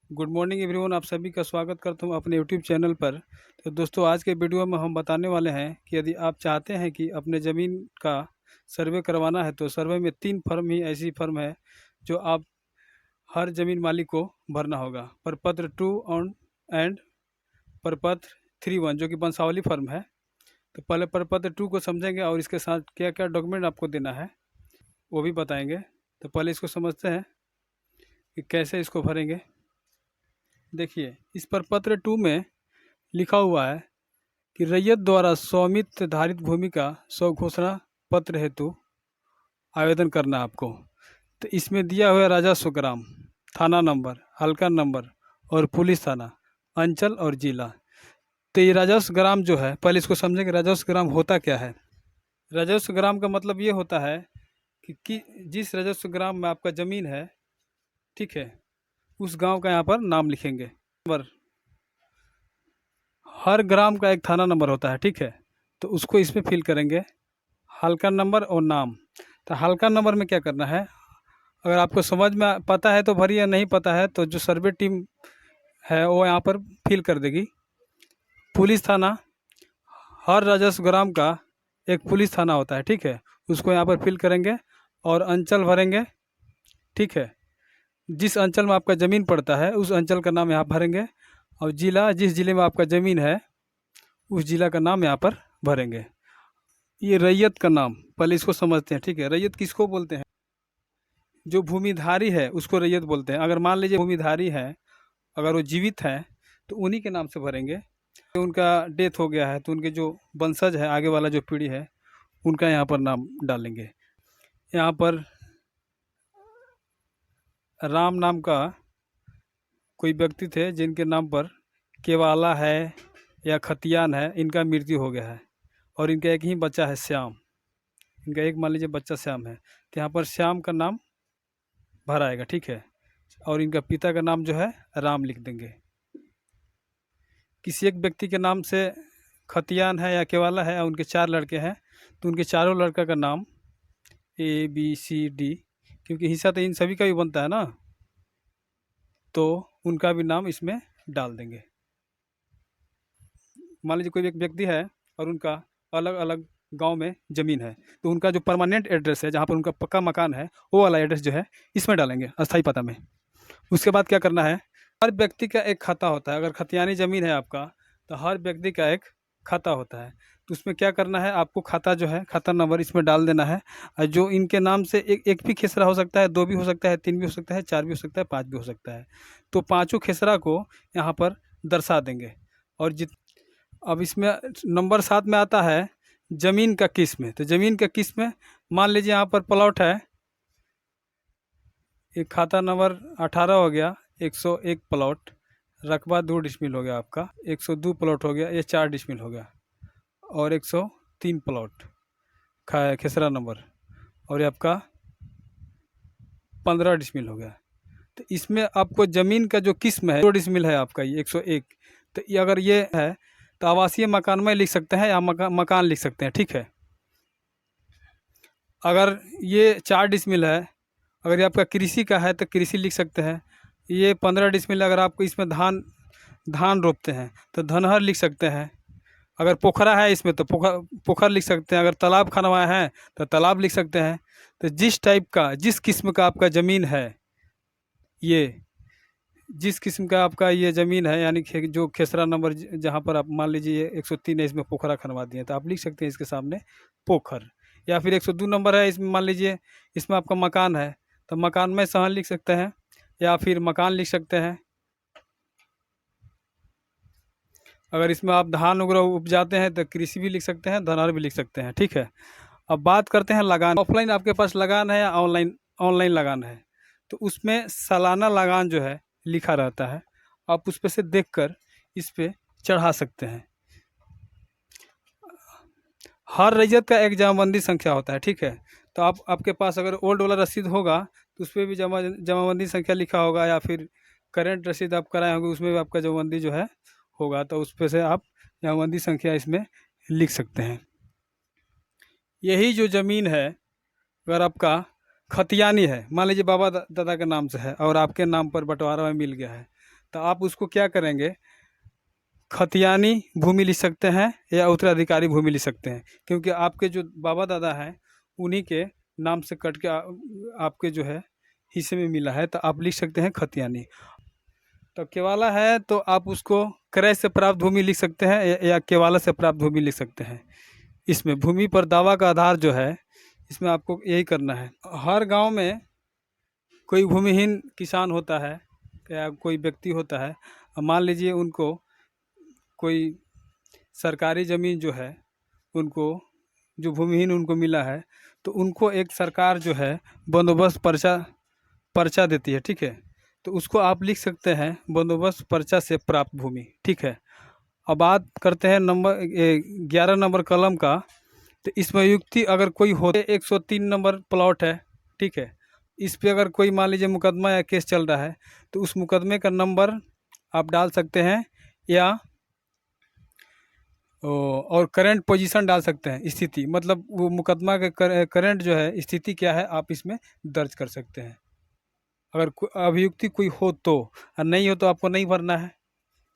Good morning everyone. आप सभी का स्वागत करता हूं अपने यूट्यूब चैनल पर। तो दोस्तों, आज के वीडियो में हम बताने वाले हैं कि यदि आप चाहते हैं कि अपने ज़मीन का सर्वे करवाना है तो सर्वे में 3 फर्म ही ऐसी फर्म है जो आप हर ज़मीन मालिक को भरना होगा। प्रपत्र 2 ऑन एंड प्रपत्र 3(1) जो कि बंसावली फर्म है। तो पहले प्रपत्र 2 को समझेंगे और इसके साथ क्या क्या डॉक्यूमेंट आपको देना है वो भी बताएंगे। तो पहले इसको समझते हैं कि कैसे इसको भरेंगे। देखिए, इस प्रपत्र 2 में लिखा हुआ है कि रैयत द्वारा स्वामित्व धारित भूमि का स्वघोषणा पत्र हेतु आवेदन करना है आपको। तो इसमें दिया हुआ है राजस्व ग्राम, थाना नंबर, हल्का नंबर और पुलिस थाना, अंचल और जिला। तो ये राजस्व ग्राम जो है, पहले इसको समझेंगे राजस्व ग्राम होता क्या है। राजस्व ग्राम का मतलब ये होता है कि जिस राजस्व ग्राम में आपका ज़मीन है, ठीक है, उस गांव का यहाँ पर नाम लिखेंगे। नंबर, हर ग्राम का एक थाना नंबर होता है, ठीक है, तो उसको इसमें फिल करेंगे, हल्का नंबर और नाम। तो हल्का नंबर में क्या करना है, अगर आपको समझ में पता है तो भरिए, नहीं पता है तो जो सर्वे टीम है वो यहाँ पर फिल कर देगी। पुलिस थाना, हर राजस्व ग्राम का एक पुलिस थाना होता है, ठीक है, उसको यहाँ पर फिल करेंगे और अंचल भरेंगे, ठीक है, जिस अंचल में आपका ज़मीन पड़ता है उस अंचल का नाम यहाँ भरेंगे और जिला, जिस ज़िले में आपका ज़मीन है उस ज़िला का नाम यहाँ पर भरेंगे। ये रैयत का नाम, पहले इसको समझते हैं, ठीक है। रैयत किसको बोलते हैं? जो भूमिधारी है उसको रैयत बोलते हैं। अगर मान लीजिए भूमिधारी है, अगर वो जीवित है तो उन्हीं के नाम से भरेंगे। उनका डेथ हो गया है तो उनके जो वंशज है, आगे वाला जो पीढ़ी है, उनका यहाँ पर नाम डालेंगे। यहाँ पर राम नाम का कोई व्यक्ति थे जिनके नाम पर केवाला है या खतियान है, इनका मृत्यु हो गया है और इनका एक ही बच्चा है श्याम। इनका एक मान लीजिए बच्चा श्याम है, तो यहाँ पर श्याम का नाम भरा आएगा, ठीक है, और इनका पिता का नाम जो है राम लिख देंगे। किसी एक व्यक्ति के नाम से खतियान है या केवाला है और उनके 4 लड़के हैं तो उनके चारों लड़का का नाम ABCD, क्योंकि हिस्सा तो इन सभी का भी बनता है ना, तो उनका भी नाम इसमें डाल देंगे। मान लीजिए कोई एक व्यक्ति है और उनका अलग अलग गांव में ज़मीन है तो उनका जो परमानेंट एड्रेस है, जहां पर उनका पक्का मकान है, वो वाला एड्रेस जो है इसमें डालेंगे, अस्थाई पता में। उसके बाद क्या करना है, हर व्यक्ति का एक खाता होता है। अगर खतियानी ज़मीन है आपका तो हर व्यक्ति का एक खाता होता है, तो उसमें क्या करना है, आपको खाता जो है, खाता नंबर इसमें डाल देना है। और जो इनके नाम से एक भी खेसरा हो सकता है, 2 भी हो सकता है, 3 भी हो सकता है, 4 भी हो सकता है, 5 भी हो सकता है, तो पाँचों खेसरा को यहाँ पर दर्शा देंगे। और अब इसमें नंबर 7 में आता है ज़मीन का किस्म। तो ज़मीन का किस्म, मान लीजिए यहाँ पर प्लॉट है, एक खाता नंबर 18 हो गया, 101 प्लॉट, रकबा 2 डिसमिल हो गया आपका, 102 प्लॉट हो गया, ये 4 डिसमिल हो गया, और 103 प्लॉट खेसरा नंबर, और ये आपका 15 डिसमिल हो गया। तो इसमें आपको ज़मीन का जो किस्म है 2 डिसमिल है आपका, ये 101। तो ये अगर ये है तो आवासीय मकान में लिख सकते हैं या मकान लिख सकते हैं, ठीक है। अगर ये 4 डिसमिल है, अगर ये आपका कृषि का है तो कृषि लिख सकते हैं। ये 15 डिसमिल, अगर आपको इसमें धान रोपते हैं तो धनहर लिख सकते हैं। अगर पोखरा है इसमें तो पोखर लिख सकते हैं। अगर तालाब खनवाए हैं तो तालाब लिख सकते हैं। तो जिस टाइप का, जिस किस्म का आपका ज़मीन है, ये जिस किस्म का आपका ये ज़मीन है, यानी जो खेसरा नंबर जहाँ पर आप मान लीजिए 103 है, इसमें पोखरा खनवा दिए तो आप लिख सकते हैं इसके सामने पोखर। या फिर 102 नंबर है, इसमें मान लीजिए इसमें आपका मकान है तो मकान में सहन लिख सकते हैं या फिर मकान लिख सकते हैं। अगर इसमें आप धान वगैरह उपजाते हैं तो कृषि भी लिख सकते हैं, धनहर भी लिख सकते हैं, ठीक है। अब बात करते हैं लगान। ऑफलाइन आपके पास लगान है या ऑनलाइन लगान है, तो उसमें सालाना लगान जो है लिखा रहता है, आप उस पर से देखकर इस पर चढ़ा सकते हैं। हर रैयत का एक जमाबंदी संख्या होता है, ठीक है। तो आपके पास अगर ओल्ड वाला रसीद होगा तो उस पर भी जमाबंदी संख्या लिखा होगा, या फिर करेंट रसीद आप कराए होंगे उसमें भी आपका जमाबंदी जो है होगा, तो उस पर से आप जमाबंदी संख्या इसमें लिख सकते हैं। यही जो ज़मीन है, अगर आपका खतियानी है, मान लीजिए बाबा दादा के नाम से है और आपके नाम पर बंटवारा में मिल गया है, तो आप उसको क्या करेंगे, खतियानी भूमि लिख सकते हैं या उत्तराधिकारी भूमि लिख सकते हैं, क्योंकि आपके जो बाबा दादा हैं उन्हीं के नाम से कट के आपके जो है हिस्से में मिला है, तो आप लिख सकते हैं खतियानी। तो केवाला है तो आप उसको क्रय से प्राप्त भूमि लिख सकते हैं या केवाला से प्राप्त भूमि लिख सकते हैं। इसमें भूमि पर दावा का आधार जो है, इसमें आपको यही करना है। हर गांव में कोई भूमिहीन किसान होता है या कोई व्यक्ति होता है, मान लीजिए उनको कोई सरकारी ज़मीन जो है, उनको जो भूमिहीन उनको मिला है, तो उनको एक सरकार जो है बंदोबस्त पर्चा पर्चा देती है, ठीक है। तो उसको आप लिख सकते हैं बंदोबस्त पर्चा से प्राप्त भूमि, ठीक है। अब बात करते हैं नंबर 11 नंबर कलम का। तो इसमें युक्ति अगर कोई हो, 103 नंबर प्लॉट है, ठीक है। इस पे अगर कोई मान लीजिए मुकदमा या केस चल रहा है, तो उस मुकदमे का नंबर आप डाल सकते हैं, या और करंट पोजीशन डाल सकते हैं, स्थिति मतलब वो मुकदमा के करंट जो है स्थिति क्या है आप इसमें दर्ज कर सकते हैं। अगर अभियुक्ति कोई हो तो, और नहीं हो तो आपको नहीं भरना है,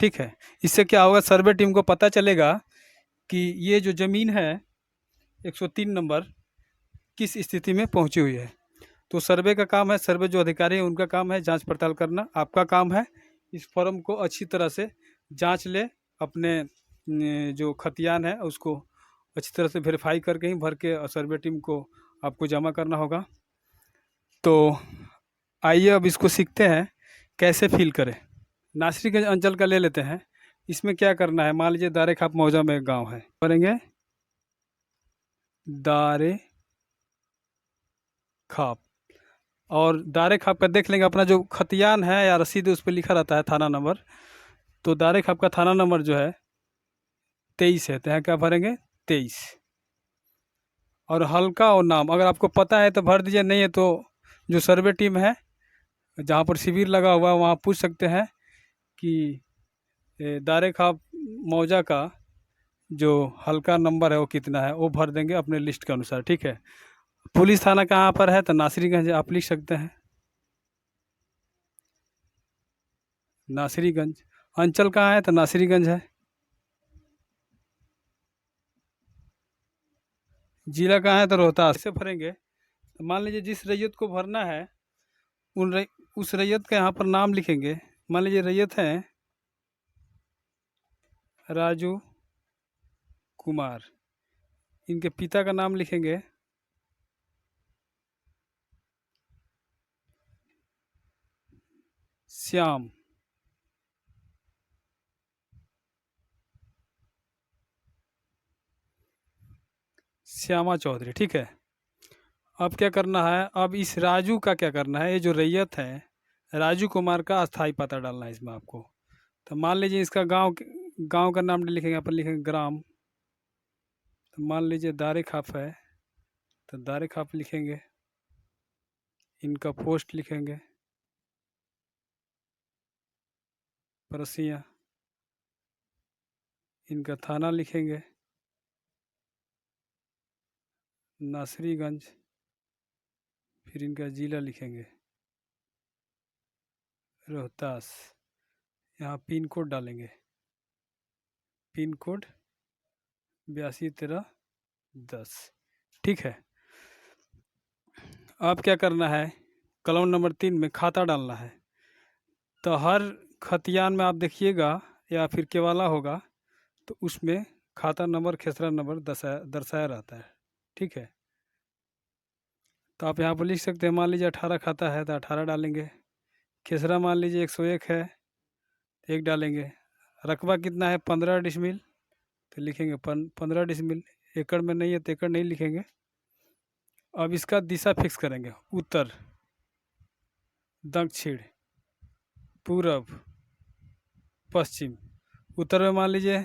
ठीक है। इससे क्या होगा, सर्वे टीम को पता चलेगा कि ये जो ज़मीन है 103 नंबर किस स्थिति में पहुंची हुई है। तो सर्वे का काम है, सर्वे जो अधिकारी है उनका काम है जांच पड़ताल करना। आपका काम है इस फॉर्म को अच्छी तरह से जांच ले, अपने जो खतियान है उसको अच्छी तरह से वेरीफाई करके ही भर के सर्वे टीम को आपको जमा करना होगा। तो आइए अब इसको सीखते हैं कैसे फिल करें। नासरीगंज अंचल का ले लेते हैं। इसमें क्या करना है, मान लीजिए दारे खाप मौजा में एक गाँव है, करेंगे दारे खाप, और दारे खाप का देख लेंगे अपना जो खतियान है या रसीद उस पर लिखा रहता है थाना नंबर। तो दारे खाप का थाना नंबर जो है 23 है, तो यहाँ क्या भरेंगे 23। और हल्का और नाम अगर आपको पता है तो भर दीजिए, नहीं है तो जो सर्वे टीम है जहाँ पर शिविर लगा हुआ है वहाँ पूछ सकते हैं कि दारे खाप मौजा का जो हल्का नंबर है वो कितना है, वो भर देंगे अपने लिस्ट के अनुसार, ठीक है। पुलिस थाना कहाँ पर है, तो नासरीगंज आप लिख सकते हैं, नासरीगंज। अंचल कहाँ है, तो नासरीगंज है। जिला कहाँ है, तो रोहतास। से भरेंगे तो मान लीजिए जिस रैयत को भरना है उस रैयत का यहाँ पर नाम लिखेंगे। मान लीजिए रैयत है राजू कुमार, इनके पिता का नाम लिखेंगे श्याम, श्यामा चौधरी, ठीक है। अब क्या करना है, अब इस राजू का क्या करना है, ये जो रैयत है राजू कुमार का अस्थाई पता डालना है इसमें आपको। तो मान लीजिए इसका गांव का नाम लिखेंगे, यहाँ पर लिखेंगे ग्राम। तो मान लीजिए दारे खाप है, तो दारे खाप लिखेंगे, इनका पोस्ट लिखेंगे परसिया, इनका थाना लिखेंगे नासरीगंज, फिर इनका ज़िला लिखेंगे रोहतास। यहाँ पिन कोड डालेंगे, पिन कोड 821310, ठीक है। अब क्या करना है, कॉलम नंबर 3 में खाता डालना है। तो हर खतियान में आप देखिएगा या फिर केवाला होगा तो उसमें खाता नंबर खेसरा नंबर दर्शाया रहता है, ठीक है। तो आप यहाँ पर लिख सकते हैं, मान लीजिए 18 खाता है तो 18 डालेंगे। खेसरा मान लीजिए 101 है, 1 डालेंगे। रकबा कितना है 15 डिसमिल, तो लिखेंगे 15 डिसमिल। एकड़ में नहीं है तो एकड़ नहीं लिखेंगे। अब इसका दिशा फिक्स करेंगे, उत्तर, दक्षिण, पूरब, पश्चिम। उत्तर में मान लीजिए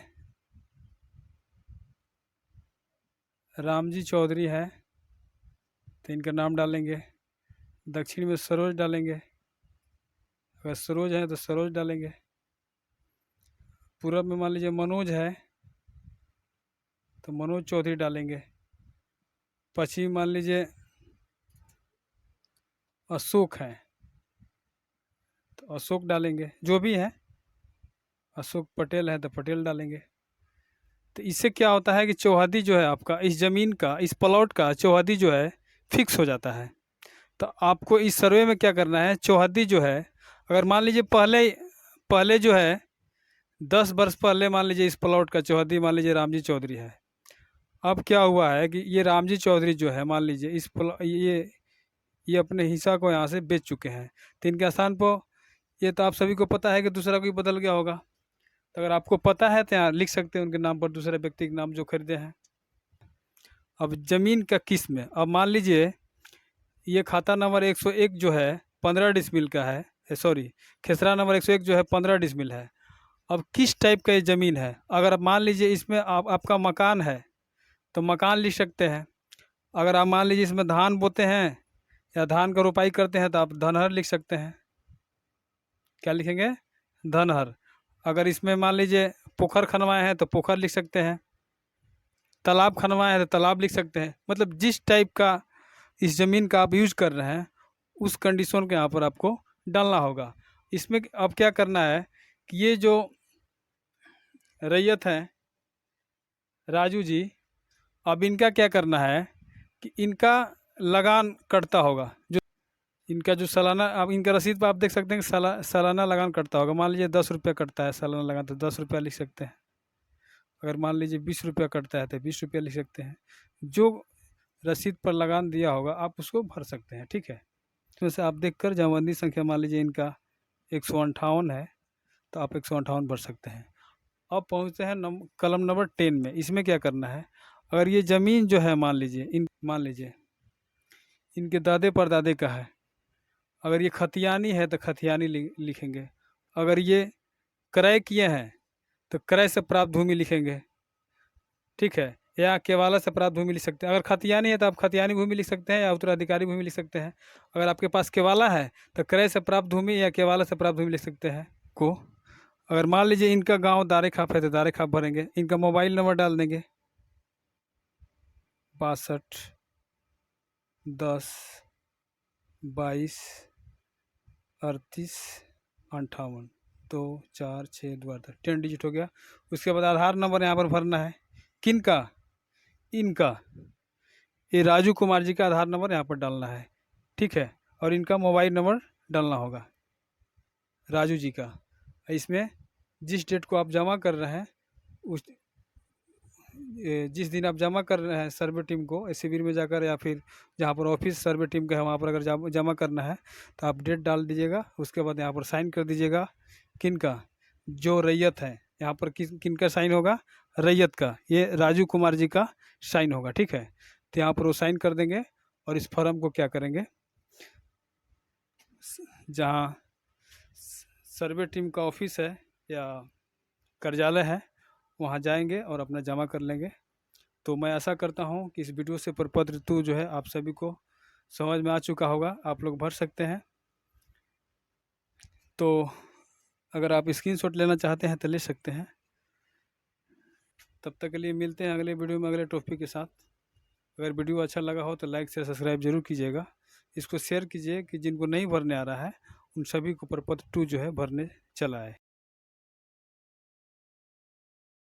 रामजी चौधरी है तो इनका नाम डालेंगे। दक्षिण में सरोज डालेंगे, अगर सरोज है तो सरोज डालेंगे। पूरब में मान लीजिए मनोज है तो मनोज चौधरी डालेंगे। पश्चिम मान लीजिए अशोक है तो अशोक डालेंगे, जो भी है, अशोक पटेल है तो पटेल डालेंगे। तो इससे क्या होता है कि चौहद्दी जो है आपका इस ज़मीन का, इस प्लॉट का चौहद्दी जो है फिक्स हो जाता है। तो आपको इस सर्वे में क्या करना है, चौहद्दी जो है, अगर मान लीजिए पहले पहले जो है 10 वर्ष पहले मान लीजिए इस प्लॉट का चौहद्दी मान लीजिए रामजी चौधरी है। अब क्या हुआ है कि ये रामजी चौधरी जो है मान लीजिए ये अपने हिस्सा को यहाँ से बेच चुके हैं। तो इनके स्थान पर, ये तो आप सभी को पता है कि दूसरा कोई बदल गया होगा। तो अगर आपको पता है तो यहाँ लिख सकते हैं उनके नाम पर दूसरे व्यक्ति के नाम जो खरीदे हैं। अब ज़मीन का किस में, अब मान लीजिए ये खाता नंबर 101 जो है 15 डिसमिल का है, सॉरी, खेसरा नंबर 101 जो है 15 डिसमिल है। अब किस टाइप का ये ज़मीन है, अगर आप मान लीजिए इसमें आपका मकान है तो मकान लिख सकते हैं। अगर आप मान लीजिए इसमें धान बोते हैं या धान का रोपाई करते हैं तो आप धनहर लिख सकते हैं। क्या लिखेंगे, धनहर। अगर इसमें मान लीजिए पोखर खनवाए हैं तो पोखर लिख सकते हैं, तालाब खनवाए हैं तो तालाब लिख सकते हैं। मतलब जिस टाइप का इस ज़मीन का आप यूज़ कर रहे हैं उस कंडीशन के यहाँ पर आपको डालना होगा। इसमें अब क्या करना है कि ये जो रैयत हैं राजू जी, अब इनका क्या करना है कि इनका लगान कटता होगा, जो इनका जो सालाना, अब इनका रसीद पर आप देख सकते हैं कि सालाना लगान कटता होगा। मान लीजिए 10 रुपये कटता है सालाना लगान, तो 10 रुपया लिख सकते हैं। अगर मान लीजिए 20 रुपया कटता है तो 20 रुपया लिख सकते हैं। जो रसीद पर लगान दिया होगा आप उसको भर सकते हैं, ठीक है। तो वैसे आप देखकर जमाबंदी संख्या मान लीजिए इनका 158 है तो आप 158 भर सकते हैं। अब पहुंचते हैं कलम नंबर 10 में। इसमें क्या करना है, अगर ये ज़मीन जो है मान लीजिए इनके दादे परदादे का है, अगर ये खतियानी है तो खतियानी लिखेंगे। अगर ये क्रय किए हैं तो क्रय से प्राप्त भूमि लिखेंगे, ठीक है, या केवाला से प्राप्त भूमि लिख सकते हैं। अगर खतियानी है तो आप खतियानी भूमि लिख सकते हैं या उत्तराधिकारी भूमि लिख सकते हैं। अगर आपके पास केवाला है तो क्रय से प्राप्त भूमि या केवाला से प्राप्त भूमि लिख सकते हैं को। अगर मान लीजिए इनका गांव दारे खाप है तो दारे खाप भरेंगे। इनका मोबाइल नंबर डाल देंगे 62 10 22 38 58 2 4 6 2 8 10 डिजिट हो गया। उसके बाद आधार नंबर यहाँ पर भरना है। किन का, इनका, ये राजू कुमार जी का आधार नंबर यहाँ पर डालना है, ठीक है। और इनका मोबाइल नंबर डालना होगा राजू जी का। इसमें जिस डेट को आप जमा कर रहे हैं उस जिस दिन आप जमा कर रहे हैं सर्वे टीम को शिविर में जाकर, या फिर जहाँ पर ऑफिस सर्वे टीम का है वहाँ पर अगर जमा करना है तो आप डेट डाल दीजिएगा। उसके बाद यहाँ पर साइन कर दीजिएगा। किन का, जो रैयत है यहाँ पर किन का साइन होगा, रैयत का, ये राजू कुमार जी का साइन होगा, ठीक है। तो यहाँ पर वो साइन कर देंगे और इस फॉर्म को क्या करेंगे, जहाँ सर्वे टीम का ऑफिस है या कार्यालय है वहाँ जाएंगे और अपना जमा कर लेंगे। तो मैं आशा करता हूँ कि इस वीडियो से प्रपत्र 2 जो है आप सभी को समझ में आ चुका होगा, आप लोग भर सकते हैं। तो अगर आप स्क्रीनशॉट लेना चाहते हैं तो ले सकते हैं। तब तक के लिए मिलते हैं अगले वीडियो में अगले टॉपिक के साथ। अगर वीडियो अच्छा लगा हो तो लाइक शेयर सब्सक्राइब जरूर कीजिएगा। इसको शेयर कीजिए कि जिनको नहीं भरने आ रहा है उन सभी को प्रपत्र 2 जो है भरने चला है।